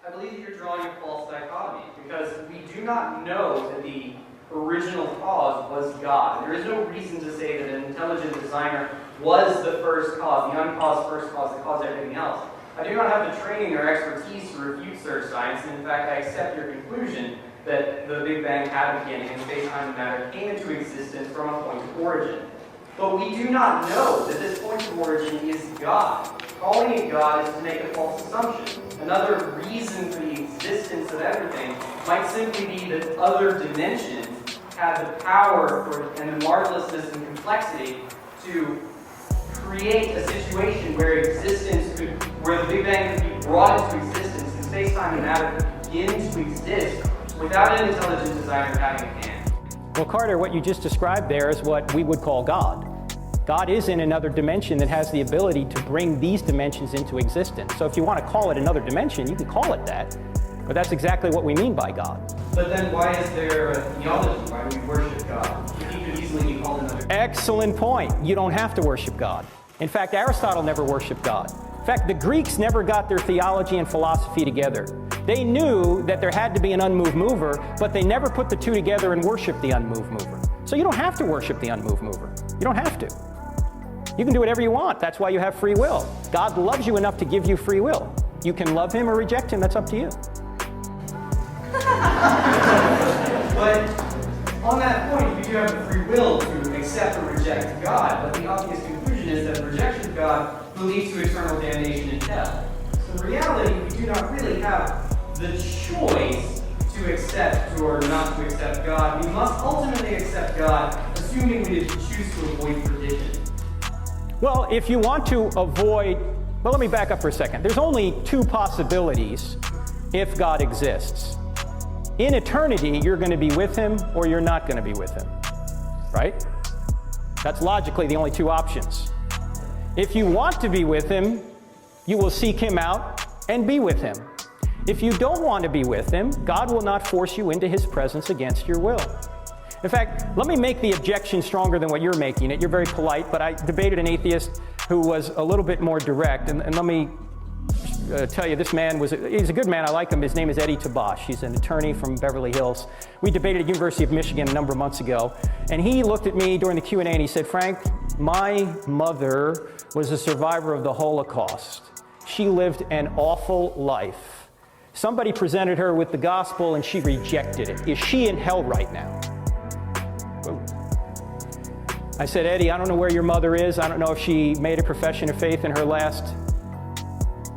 I believe that you're drawing a false dichotomy, because we do not know that the original cause was God. There is no reason to say that an intelligent designer was the first cause, the uncaused first cause that caused everything else. I do not have the training or expertise to refute such science, and in fact, I accept your conclusion that the Big Bang had a beginning and space, time, and matter came into existence from a point of origin. But we do not know that this point of origin is God. Calling it God is to make a false assumption. Another reason for the existence of everything might simply be that other dimensions have the power and the marvelousness and complexity to create a situation where where the Big Bang could be brought into existence and space, time, and matter could begin to exist without an intelligent designer having a hand. Well, Carter, what you just described there is what we would call God. God is in another dimension that has the ability to bring these dimensions into existence. So if you want to call it another dimension, you can call it that. But that's exactly what we mean by God. But then why is there a theology? Why do we worship God? He could easily be called another. Excellent point. You don't have to worship God. In fact, Aristotle never worshiped God. In fact, the Greeks never got their theology and philosophy together. They knew that there had to be an unmoved mover, but they never put the two together and worshiped the unmoved mover. So you don't have to worship the unmoved mover. You don't have to. You can do whatever you want. That's why you have free will. God loves you enough to give you free will. You can love him or reject him. That's up to you. But on that point, you do have the free will to accept or reject God. But the obvious conclusion is that rejection of God will lead to eternal damnation in hell. So in reality, we do not really have the choice to accept or not to accept God. We must ultimately accept God, assuming we choose to avoid perdition. Well, if you want to avoid, well, let me back up for a second. There's only two possibilities if God exists. In eternity, you're going to be with him or you're not going to be with him, right? That's logically the only two options. If you want to be with him, you will seek him out and be with him. If you don't want to be with him, God will not force you into his presence against your will. In fact, let me make the objection stronger than what you're making it. You're very polite, but I debated an atheist who was a little bit more direct. And let me tell you, this man he's a good man. I like him. His name is Eddie Tabash. He's an attorney from Beverly Hills. We debated at University of Michigan a number of months ago. And he looked at me during the Q&A and he said, Frank, my mother was a survivor of the Holocaust. She lived an awful life. Somebody presented her with the gospel and she rejected it. Is she in hell right now? I said, Eddie, I don't know where your mother is. I don't know if she made a profession of faith in her last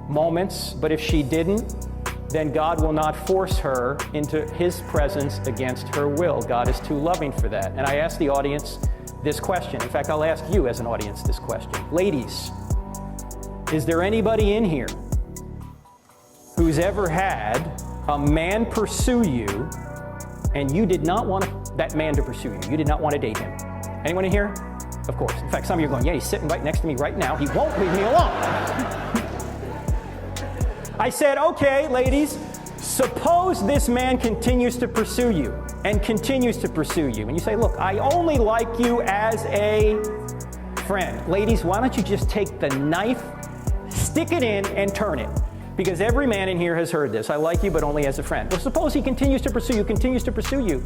moments, but if she didn't, then God will not force her into his presence against her will. God is too loving for that. And I asked the audience this question. In fact, I'll ask you as an audience this question. Ladies, is there anybody in here who's ever had a man pursue you and you did not want that man to pursue you? You did not want to date him. Anyone in here? Of course. In fact, some of you are going, yeah, he's sitting right next to me right now. He won't leave me alone. I said, okay, ladies, suppose this man continues to pursue you and continues to pursue you. And you say, look, I only like you as a friend. Ladies, why don't you just take the knife, stick it in, and turn it? Because every man in here has heard this. I like you, but only as a friend. Well, suppose he continues to pursue you,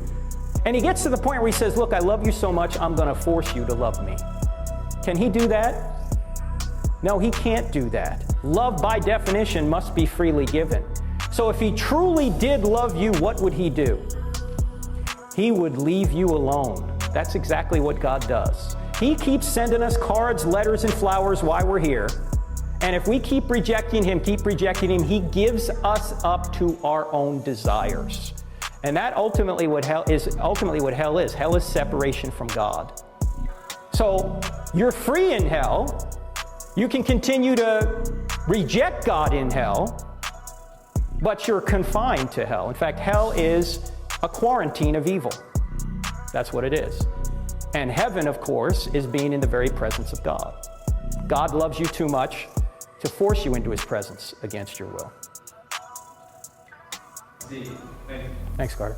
and he gets to the point where he says, look, I love you so much, I'm going to force you to love me. Can he do that? No, he can't do that. Love, by definition, must be freely given. So if he truly did love you, what would he do? He would leave you alone. That's exactly what God does. He keeps sending us cards, letters, and flowers while we're here. And if we keep rejecting him, he gives us up to our own desires. And that ultimately what hell is. Hell is separation from God. So you're free in hell. You can continue to reject God in hell, but you're confined to hell. In fact, hell is a quarantine of evil. That's what it is. And heaven, of course, is being in the very presence of God. God loves you too much to force you into his presence against your will. Thank you. Thanks, Carter.